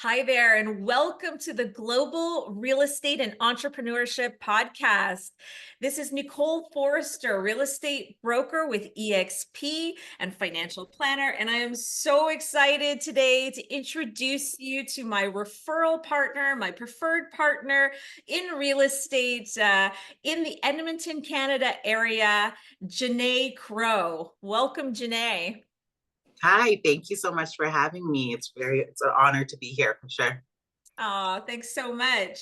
Hi there, and welcome to the Global Real Estate and Entrepreneurship Podcast. This is Nicole Forrester, real estate broker with EXP and financial planner. And I am so excited today to introduce you to my referral partner, my preferred partner in real estate in the Edmonton, Canada area, Janay Crowe. Welcome, Janay. Hi, thank you so much for having me. It's an honor to be here for sure. Oh, thanks so much.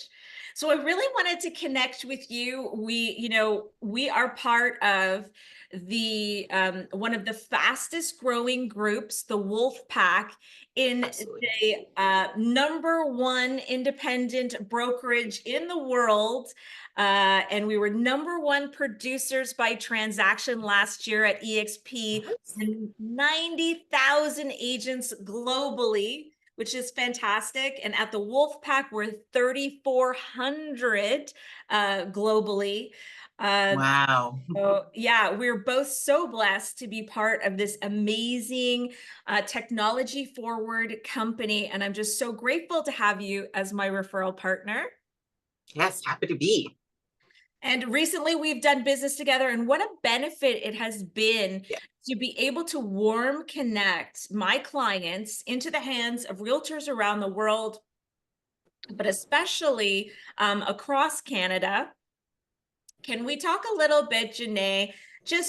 So I really wanted to connect with you. We are part of the one of the fastest growing groups, the Wolfpack, in Absolutely. the number one independent brokerage in the world. And we were number one producers by transaction last year at EXP, Yes. and 90,000 agents globally, which is fantastic. And at the Wolfpack, we're 3,400 globally. Wow. So yeah, we're both so blessed to be part of this amazing technology forward company. And I'm just so grateful to have you as my referral partner. Yes, happy to be. And recently we've done business together, and what a benefit it has been Yeah. to be able to warm connect my clients into the hands of realtors around the world, but especially across Canada. Can we talk a little bit, Janay?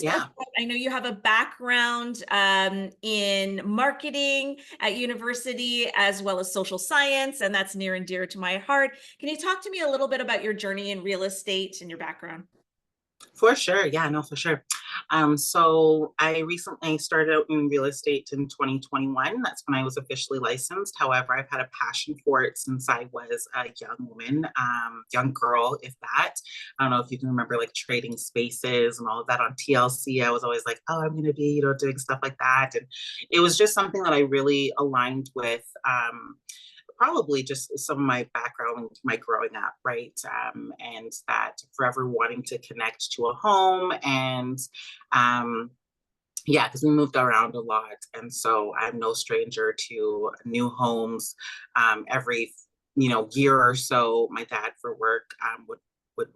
Yeah. I know you have a background in marketing at university as well as social science, and that's near and dear to my heart. Can you talk to me a little bit about your journey in real estate and your background? For sure. Yeah, no, for sure. So I recently started out in real estate in 2021. That's when I was officially licensed. However, I've had a passion for it since I was a young woman, young girl, if that. I don't know if you can remember like trading spaces and all of that on TLC. I was always like, oh, I'm going to be, doing stuff like that. And it was just something that I really aligned with. Probably just some of my background, my growing up, right? And that forever wanting to connect to a home. And yeah, because we moved around a lot. And so I'm no stranger to new homes. Every, year or so, my dad for work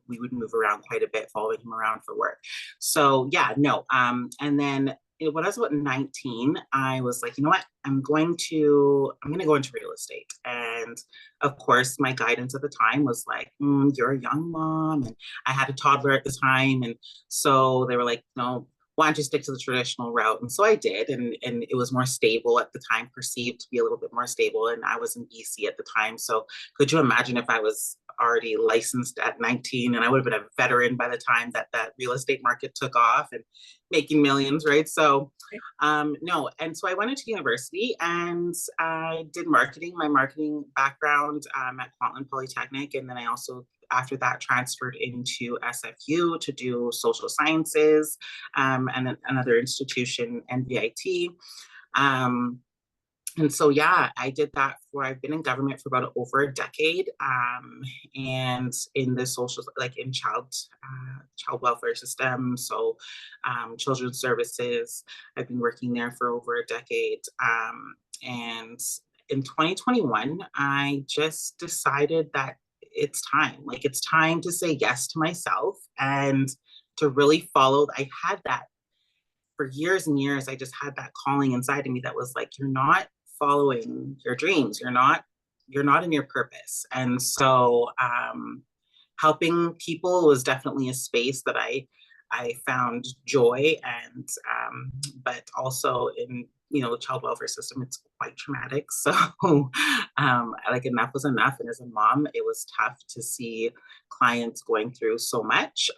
we would move around quite a bit, following him around for work. So yeah, no. And then when I was about 19, I was like, you know what? I'm going to go into real estate. And of course, my guidance at the time was like, you're a young mom. And I had a toddler at the time. And so they were like, no, why don't you stick to the traditional route? And so I did. And it was more stable at the time, perceived to be a little bit more stable. And I was in BC at the time. So could you imagine if I was already licensed at 19, and I would have been a veteran by the time that real estate market took off and making millions, right? So no. And so I went into university and I did marketing, my marketing background at Kwantlen Polytechnic. And then I also, after that, transferred into SFU to do social sciences, and then another institution, NVIT. Um, and so, yeah, I did that I've been in government for about over a decade, and in the social, like in child welfare system. So, children's services, I've been working there for over a decade. And in 2021, I just decided that it's time to say yes to myself and to really follow. I had that for years and years. I just had that calling inside of me that was like, you're not following your dreams. You're not in your purpose. And so helping people was definitely a space that I found joy. And but also in the child welfare system, it's quite traumatic. So like enough was enough. And as a mom, it was tough to see clients going through so much.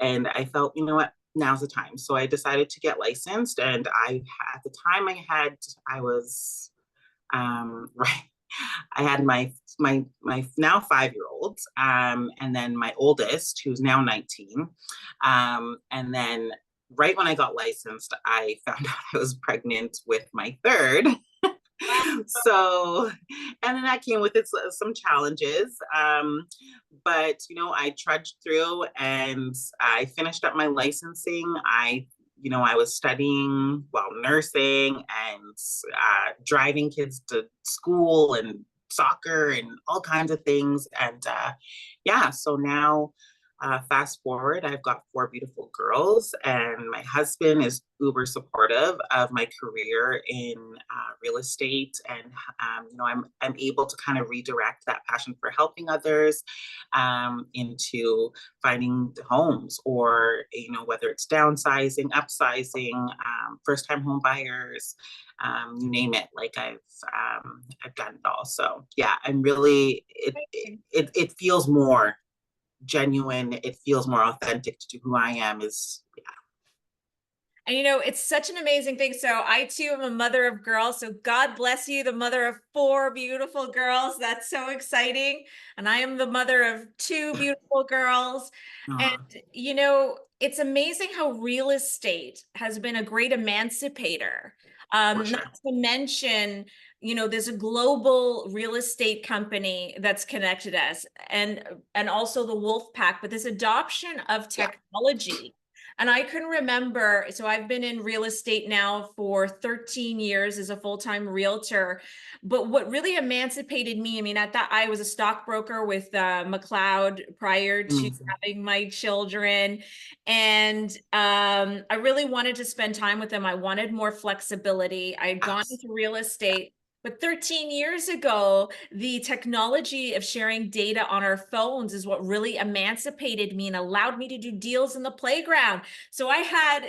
And I felt, you know what, now's the time. So I decided to get licensed. And at the time I was, right. I had my now 5-year-old, and then my oldest, who's now 19. And then right when I got licensed, I found out I was pregnant with my third. So, and then that came with some challenges. But I trudged through and I finished up my licensing. I I was studying, well, nursing and driving kids to school and soccer and all kinds of things. And yeah, so now fast forward, I've got four beautiful girls, and my husband is uber supportive of my career in real estate. And I'm able to kind of redirect that passion for helping others into finding homes, or whether it's downsizing, upsizing, first-time home buyers, you name it. Like I've done it all. So yeah, I'm really it feels more genuine, it feels more authentic to who I am. Is And it's such an amazing thing. So I too am a mother of girls. So God bless you, the mother of four beautiful girls. That's so exciting. And I am the mother of two beautiful girls. And it's amazing how real estate has been a great emancipator. for sure. Not to mention, there's a global real estate company that's connected us, and also the Wolfpack, but this adoption of Yeah, technology. And I can remember, so I've been in real estate now for 13 years as a full-time realtor. But what really emancipated me, I mean, at that, I was a stockbroker with McLeod prior to amazing. having my children. And I really wanted to spend time with them. I wanted more flexibility. I had gone Abs- into real estate. But 13 years ago, the technology of sharing data on our phones is what really emancipated me and allowed me to do deals in the playground. So I had,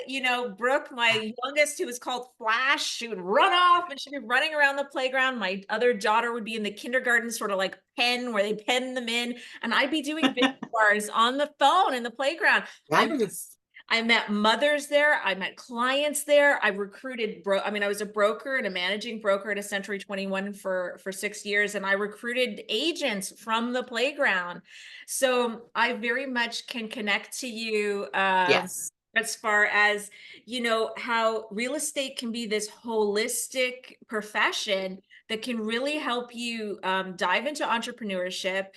Brooke, my youngest, who was called Flash. She would run off and she'd be running around the playground. My other daughter would be in the kindergarten, sort of like pen, where they pen them in. And I'd be doing big bars on the phone in the playground. yes. I met mothers there. I met clients there. I recruited, I was a broker and a managing broker at a Century 21 for 6 years. And I recruited agents from the playground. So I very much can connect to you Yes, as far as, how real estate can be this holistic profession that can really help you dive into entrepreneurship.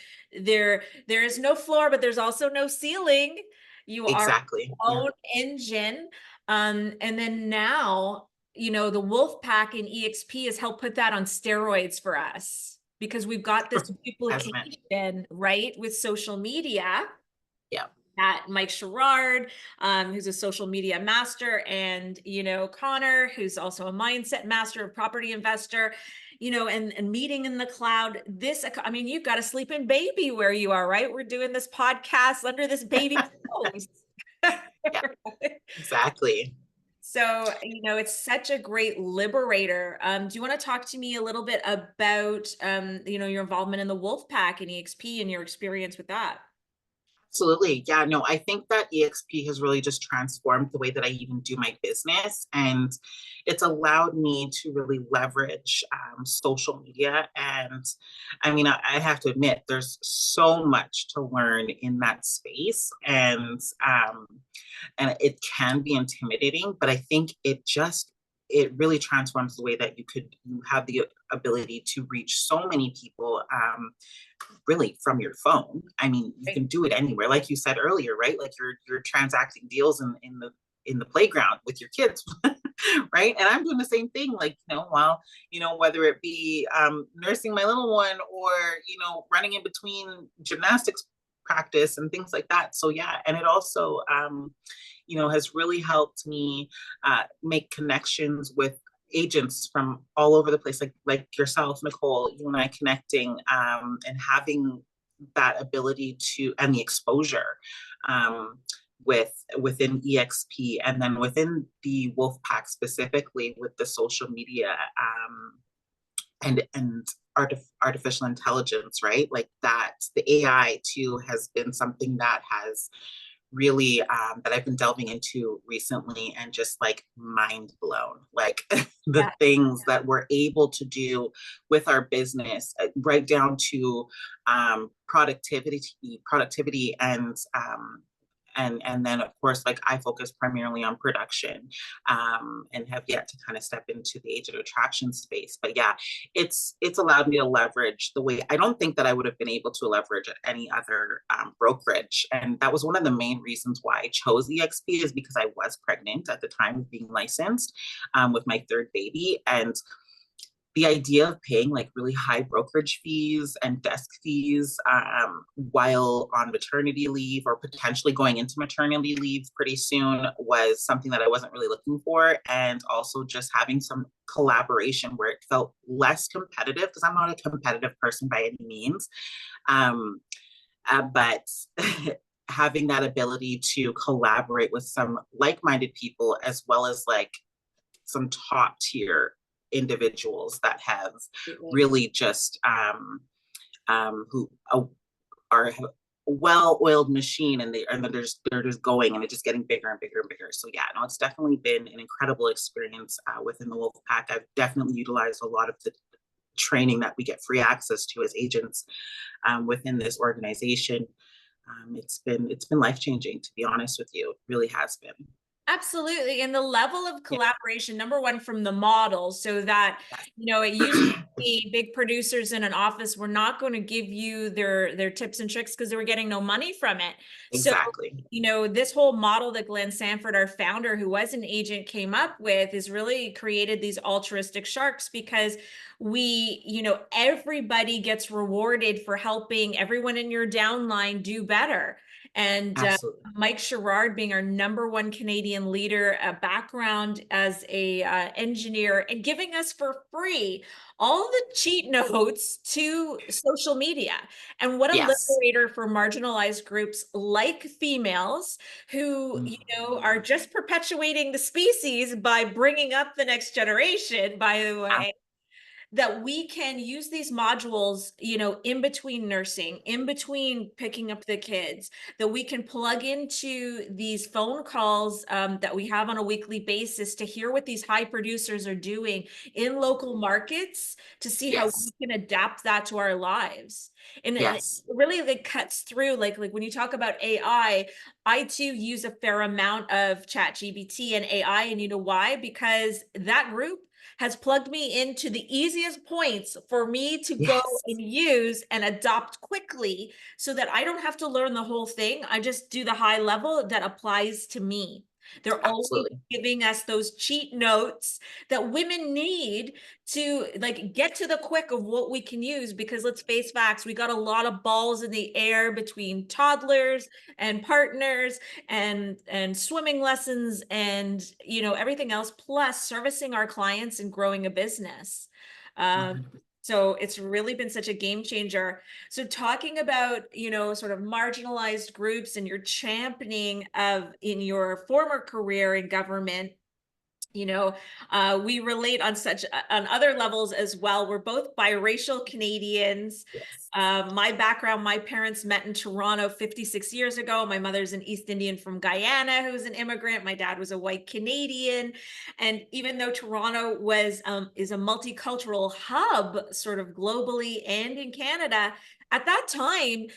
There is no floor, but there's also no ceiling. You are exactly. your Yeah, own engine. And then now, the Wolfpack and EXP has helped put that on steroids for us, because we've got this hasn't it? duplication, right, with social media. Yeah, At Mike Sherrard, who's a social media master, and Connor, who's also a mindset master, a property investor, and meeting in the cloud. You've got a sleeping baby where you are, right? We're doing this podcast under this baby's nose. yeah, exactly. So, it's such a great liberator. Do you want to talk to me a little bit about, your involvement in the Wolfpack and EXP and your experience with that? Absolutely. Yeah, no, I think that EXP has really just transformed the way that I even do my business. And it's allowed me to really leverage social media. And I have to admit, there's so much to learn in that space. And it can be intimidating, but I think it really transforms the way that you have the ability to reach so many people, really from your phone. You can do it anywhere, like you said earlier, right? Like you're transacting deals in the playground with your kids, right? And I'm doing the same thing, like while whether it be nursing my little one, or running in between gymnastics practice and things like that. So yeah, and it also has really helped me make connections with agents from all over the place, like yourself, Nicole, you and I connecting, and having that ability to, and the exposure within EXP, and then within the Wolfpack specifically with the social media, and artificial intelligence, right? Like that, the AI too has been something that has really that I've been delving into recently, and just like mind blown, like the Yeah. things that we're able to do with our business, right down to productivity, and and then of course, like I focus primarily on production, and have yet to kind of step into the agent attraction space. But yeah, it's allowed me to leverage the way I don't think that I would have been able to leverage at any other brokerage. And that was one of the main reasons why I chose EXP, is because I was pregnant at the time of being licensed, with my third baby. And the idea of paying like really high brokerage fees and desk fees, while on maternity leave or potentially going into maternity leave pretty soon, was something that I wasn't really looking for. And also just having some collaboration where it felt less competitive, because I'm not a competitive person by any means. Um, but having that ability to collaborate with some like-minded people, as well as like some top tier individuals that have really just who are a well-oiled machine, and they're just going, and it's just getting bigger and bigger and bigger. So yeah, no, it's definitely been an incredible experience within the Wolfpack. I've definitely utilized a lot of the training that we get free access to as agents within this organization. It's been life-changing, to be honest with you. It really has been. Absolutely. And the level of collaboration, number one, from the model, so that, it used to be big producers in an office were not going to give you their tips and tricks because they were getting no money from it. Exactly. So, this whole model that Glenn Sanford, our founder, who was an agent, came up with is really created these altruistic sharks, because everybody gets rewarded for helping everyone in your downline do better. And Mike Sherrard, being our number one Canadian leader, a background as a engineer, and giving us for free all the cheat notes to social media. And what a liberator for marginalized groups like females who, are just perpetuating the species by bringing up the next generation, by the way, that we can use these modules, in between nursing, in between picking up the kids, that we can plug into these phone calls that we have on a weekly basis to hear what these high producers are doing in local markets, to see how we can adapt that to our lives. And it really like cuts through, like when you talk about AI, I too use a fair amount of ChatGPT and AI. And you know why? Because that group has plugged me into the easiest points for me to go and use and adopt quickly, so that I don't have to learn the whole thing. I just do the high level that applies to me. They're always giving us those cheat notes that women need to like get to the quick of what we can use, because let's face facts, we got a lot of balls in the air between toddlers and partners and swimming lessons and everything else, plus servicing our clients and growing a business. So it's really been such a game changer. So talking about, sort of marginalized groups and your championing of in your former career in government, we relate on other levels as well. We're both biracial Canadians. My background, my parents met in Toronto 56 years ago. My mother's an East Indian from Guyana who's an immigrant. My dad was a white Canadian. And even though Toronto is a multicultural hub, sort of globally and in Canada, at that time,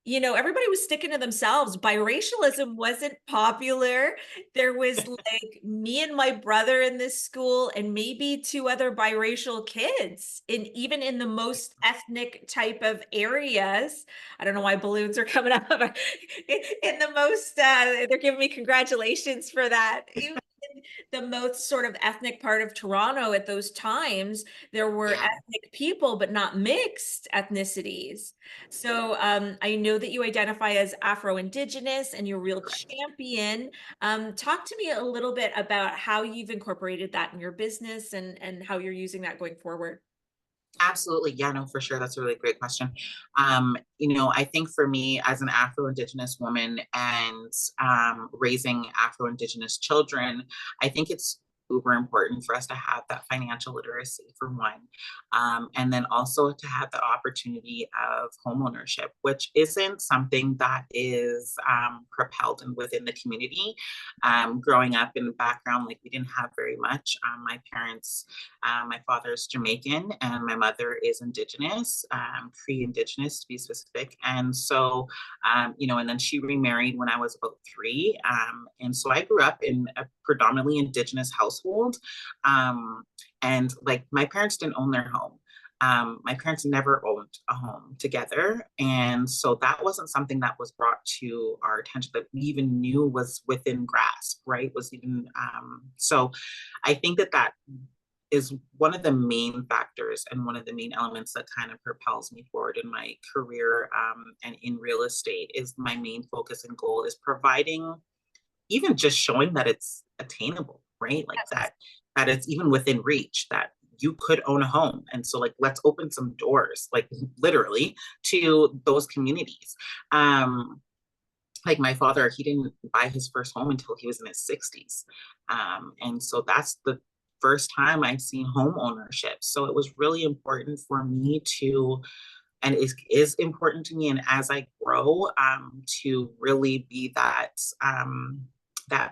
everybody was sticking to themselves. Biracialism wasn't popular. There was like me and my brother in this school and maybe two other biracial kids, even in the most ethnic type of areas. I don't know why balloons are coming up. In the most, they're giving me congratulations for that. Even in the most sort of ethnic part of Toronto at those times, there were ethnic people, but not mixed ethnicities. So I know that you identify as Afro-Indigenous and you're a real champion. Talk to me a little bit about how you've incorporated that in your business and how you're using that going forward. Absolutely. Yeah, no, for sure. That's a really great question. I think for me as an Afro-Indigenous woman and raising Afro-Indigenous children, I think it's uber important for us to have that financial literacy for one. And then also to have the opportunity of homeownership, which isn't something that is propelled in within the community. Growing up in the background, like we didn't have very much. My parents, my father is Jamaican and my mother is Indigenous, Cree Indigenous to be specific. And so, and then she remarried when I was about 3. And so I grew up in a predominantly Indigenous household. And like my parents didn't own their home. My parents never owned a home together. And so that wasn't something that was brought to our attention that we even knew was within grasp, right? Was even, so I think that is one of the main factors and one of the main elements that kind of propels me forward in my career, and in real estate. Is my main focus and goal is providing, even just showing that it's attainable, right? Like that it's even within reach, that you could own a home. And so like, let's open some doors, like literally, to those communities. Like my father, he didn't buy his first home until he was in his 60s. And so that's the first time I've seen home ownership. So it was really important for me to, and is important to me, and as I grow, to really be that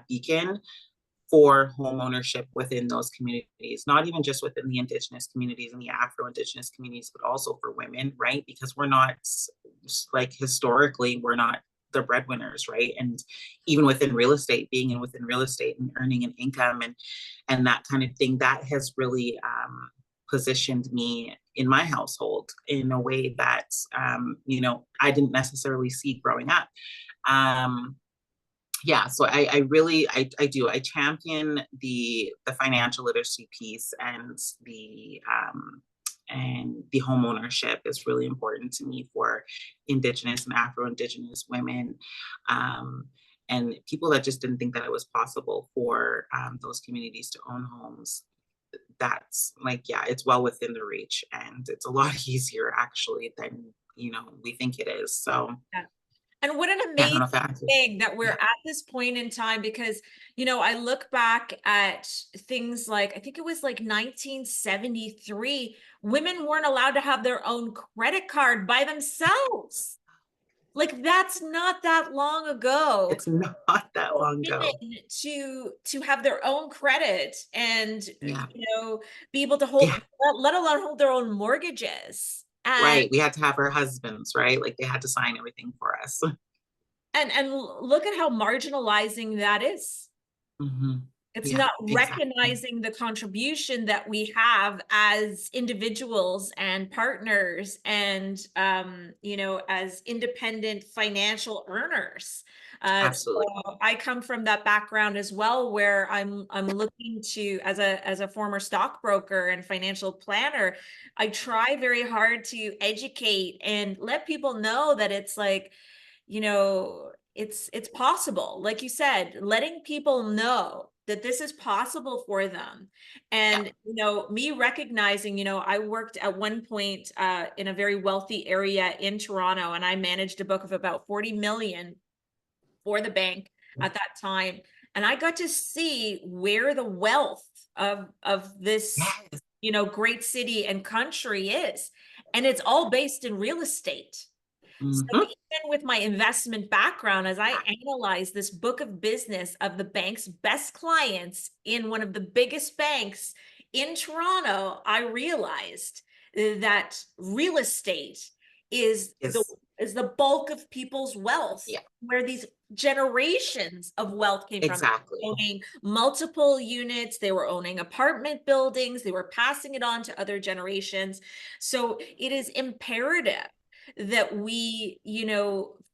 beacon for home ownership within those communities, not even just within the Indigenous communities and the Afro-Indigenous communities, but also for women, right? Because we're not, like historically, we're not the breadwinners, right? And even within real estate, being in within real estate and earning an income and that kind of thing, that has really positioned me in my household in a way that I didn't necessarily see growing up. So I really do. I champion the financial literacy piece, and the home ownership is really important to me for Indigenous and Afro-Indigenous women, and people that just didn't think that it was possible for those communities to own homes. That's like, yeah, it's well within the reach, and it's a lot easier actually than we think it is. So. Yeah. And what an Yeah, I don't amazing know if that answers. thing that we're Yeah. at this point in time, because, I look back at things like, I think it was like 1973, women weren't allowed to have their own credit card by themselves. Like, that's not that long ago. It's not that For long women ago. to have their own credit and, Yeah. be able to Yeah. hold, let alone hold their own mortgages. And Right. We had to have our husbands, right? Like they had to sign everything for us. and look at how marginalizing that is. Mm-hmm. It's Yeah, not exactly. recognizing the contribution that we have as individuals and partners and, as independent financial earners. Absolutely. So I come from that background as well, where I'm looking to, as a former stockbroker and financial planner, I try very hard to educate and let people know that it's like, it's possible. Like you said, letting people know that this is possible for them. Yeah. And, me recognizing, I worked at one point in a very wealthy area in Toronto, and I managed a book of about 40 million for the bank at that time. And I got to see where the wealth of this, Yes. great city and country is. And it's all based in real estate. So Mm-hmm. even with my investment background, as I analyze this book of business of the bank's best clients in one of the biggest banks in Toronto, I realized that real estate is the Is is the bulk of people's wealth, yeah, where these generations of wealth came from. exactly. Owning multiple units, they were owning apartment buildings, they were passing it on to other generations. So it is imperative that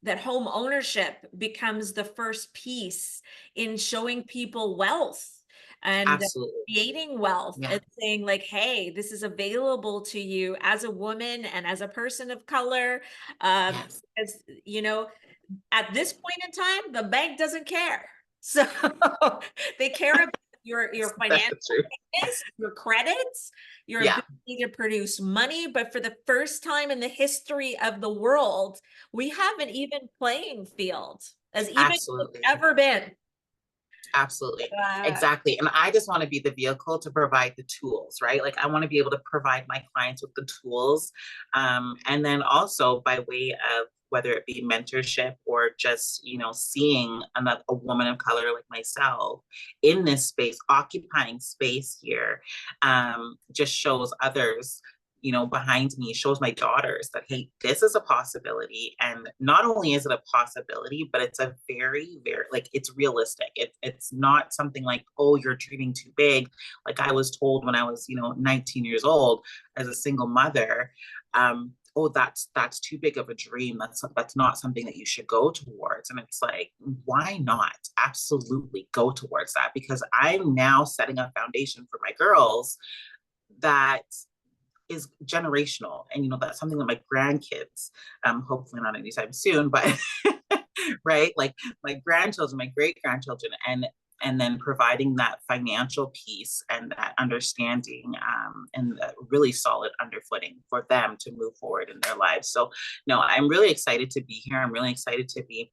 that home ownership becomes the first piece in showing people wealth and Absolutely. creating wealth, Yeah. and saying like, hey, this is available to you as a woman and as a person of color. Yes. As at this point in time, the bank doesn't care. So they care about your financial That's true. fitness, your credits, your Yeah. ability to produce money. But for the first time in the history of the world, we have an even playing field, as even as it's Absolutely. ever been. Absolutely. Uh, Exactly. And I just want to be the vehicle to provide the tools, right? Like I want to be able to provide my clients with the tools. And then also by way of whether it be mentorship or just, seeing a woman of color like myself in this space, occupying space here, just shows others behind me, shows my daughters that, hey, this is a possibility. And not only is it a possibility, but it's a very, very, like, it's realistic. It's not something like, oh, you're dreaming too big. Like I was told when I was, 19 years old as a single mother, oh, that's too big of a dream. That's not something that you should go towards. And it's like, why not? Absolutely go towards that, because I'm now setting a foundation for my girls that is generational. And that's something that my grandkids, hopefully not anytime soon, but right, like my grandchildren, my great grandchildren, and then providing that financial piece and that understanding, and that really solid underfooting for them to move forward in their lives. So no, I'm really excited to be here. I'm really excited to be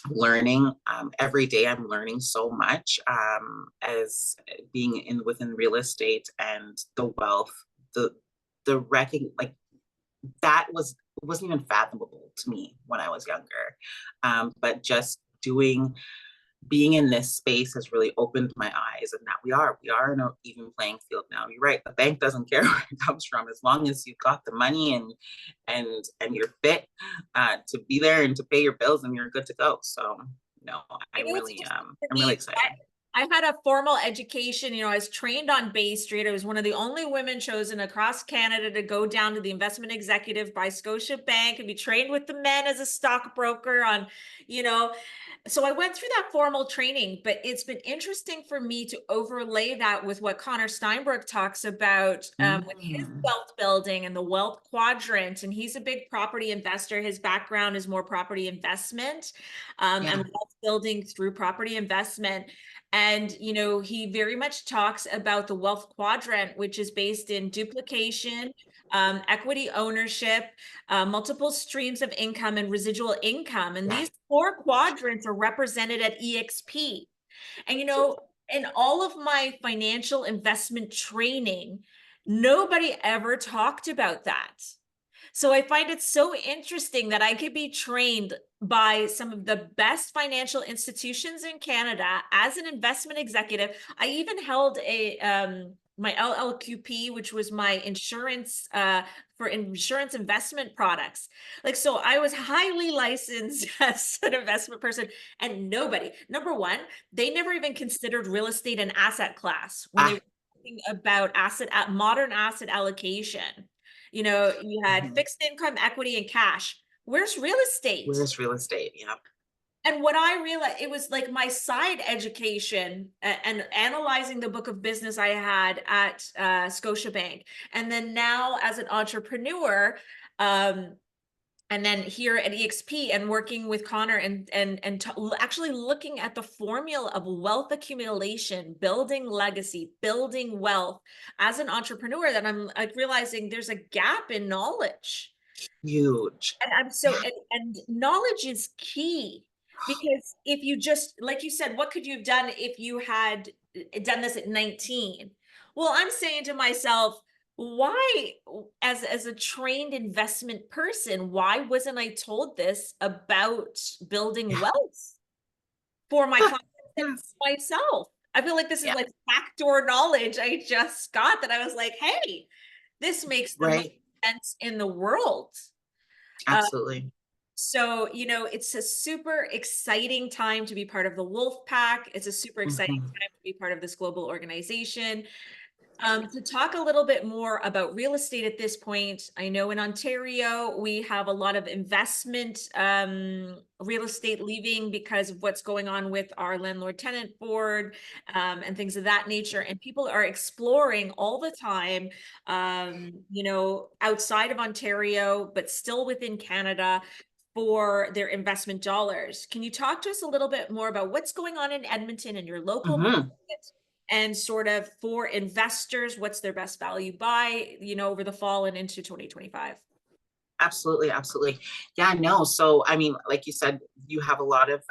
learning. Every day I'm learning so much, as being within real estate and the wealth, the wrecking, like that wasn't even fathomable to me when I was younger. But just being in this space has really opened my eyes, and that we are in an even playing field now. You're right. The bank doesn't care where it comes from, as long as you've got the money and you're fit to be there and to pay your bills, and you're good to go. So no, it's interesting to I'm really me. excited. I had a formal education. I was trained on Bay Street. I was one of the only women chosen across Canada to go down to the investment executive by Scotia Bank and be trained with the men as a stockbroker on, you know, so I went through that formal training, but it's been interesting for me to overlay that with what Connor Steinberg talks about, with his Mm, wealth building and the wealth quadrant. And he's a big property investor. His background is more property investment, and yeah. wealth building through property investment. And, he very much talks about the wealth quadrant, which is based in duplication, equity ownership, multiple streams of income, and residual income. And these four quadrants are represented at EXP. And, in all of my financial investment training, nobody ever talked about that. So I find it so interesting that I could be trained by some of the best financial institutions in Canada as an investment executive. I even held my LLQP, which was my insurance, for insurance investment products. Like, so I was highly licensed as an investment person, and nobody, number one, they never even considered real estate an asset class when they Ah, were thinking about modern asset allocation. You had mhm. fixed income, equity, and cash. Where's real estate? Where's real estate? Yeah. And what I realized, it was like my side education, and analyzing the book of business I had at Scotiabank. And then now as an entrepreneur, um, and then here at EXP and working with Connor and actually looking at the formula of wealth accumulation, building legacy, building wealth as an entrepreneur, that I'm like realizing there's a gap in knowledge. Huge. And I'm so, and knowledge is key, because if you just, like you said, what could you have done if you had done this at 19? Well, I'm saying to myself, why, as a trained investment person, why wasn't I told this about building Yeah. wealth for my clients and Yes. myself? I feel like this is Yeah. like backdoor knowledge I just got, that I was like, hey, this makes the most Right. sense in the world. Uh, Absolutely. so, it's a super exciting time to be part of the Wolfpack. It's a super exciting Mhm. time to be part of this global organization. To talk a little bit more about real estate at this point, I know in Ontario, we have a lot of investment, real estate leaving because of what's going on with our landlord tenant board, and things of that nature. And people are exploring all the time, outside of Ontario, but still within Canada, for their investment dollars. Can you talk to us a little bit more about what's going on in Edmonton and your local Mhm. market? And sort of for investors, what's their best value buy, over the fall and into 2025? Absolutely, absolutely. Yeah, no. So, I mean, like you said, you have a lot of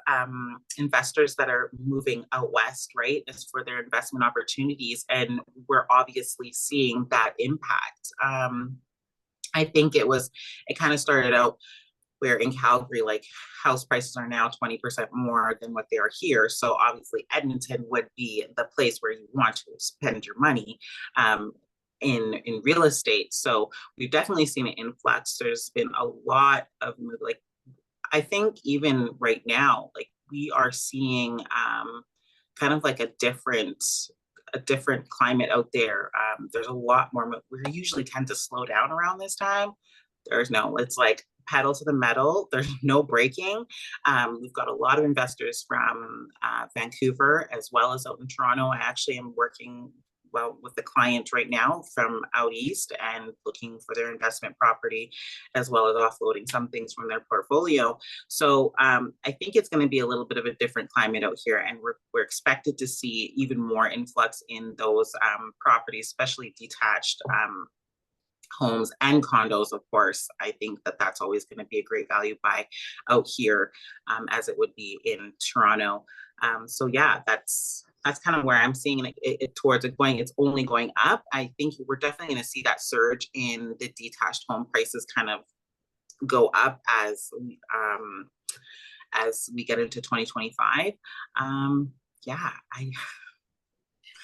investors that are moving out west, right? As for their investment opportunities, and we're obviously seeing that impact. I think it kind of started out where in Calgary, like house prices are now 20% more than what they are here. So obviously Edmonton would be the place where you want to spend your money um, in real estate. So we've definitely seen an influx. There's been a lot of like, I think even right now, like we are seeing kind of like a different climate out there. There's a lot more. We usually tend to slow down around this time. There's no, it's like pedal to the metal. There's no breaking. We've got a lot of investors from Vancouver as well as out in Toronto. I actually am working well with the client right now from out east and looking for their investment property as well as offloading some things from their portfolio. So I think it's going to be a little bit of a different climate out here, and we're expected to see even more influx in those properties, especially detached homes and condos. Of course, I think that that's always going to be a great value buy out here, as it would be in Toronto. So yeah, that's kind of where I'm seeing it towards it going. It's only going up. I think we're definitely going to see that surge in the detached home prices kind of go up as we get into 2025. Yeah,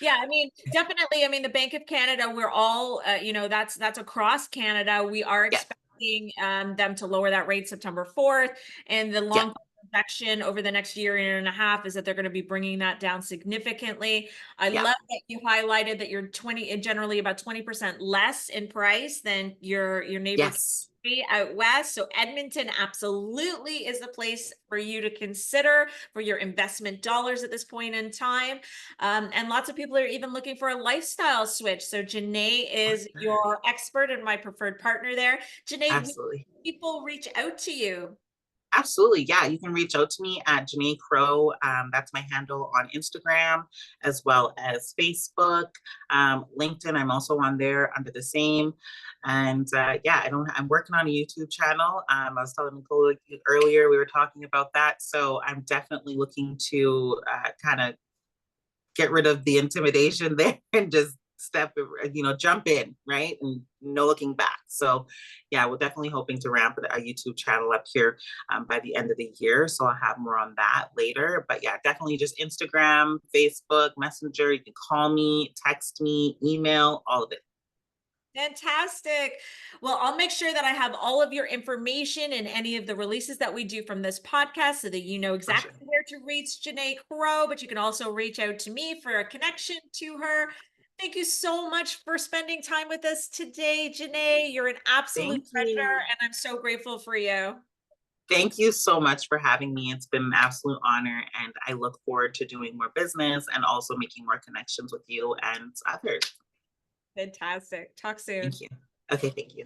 Yeah, I mean, definitely. I mean, the Bank of Canada, we're all, that's across Canada. We are yeah, expecting them to lower that rate September 4th. And the yeah, long projection over the next year and a half is that they're going to be bringing that down significantly. I yeah, love that you highlighted that you're generally about 20% less in price than your neighbor yes, out west. So Edmonton absolutely is the place for you to consider for your investment dollars at this point in time. And lots of people are even looking for a lifestyle switch. So Janay for is sure. your expert and my preferred partner there. Janay, when Absolutely. people reach out to you? Absolutely. Yeah. You can reach out to me at Janay Crowe. That's my handle on Instagram as well as Facebook. LinkedIn, I'm also on there under the same. And yeah, I'm working on a YouTube channel. I was telling Nicole earlier, we were talking about that. So I'm definitely looking to kind of get rid of the intimidation there and just jump in, right? And no looking back. So yeah, we're definitely hoping to ramp a YouTube channel up here by the end of the year. So I'll have more on that later. But yeah, definitely just Instagram, Facebook, Messenger. You can call me, text me, email, all of it. Fantastic. Well, I'll make sure that I have all of your information and any of the releases that we do from this podcast so that you know For sure. exactly where to reach Janay Crowe, but you can also reach out to me for a connection to her. Thank you so much for spending time with us today, Janay. You're an absolute Thank treasure, you. and I'm so grateful for you. Thank you so much for having me. It's been an absolute honor, and I look forward to doing more business and also making more connections with you and others. Fantastic. Talk soon. Thank you. Okay, thank you.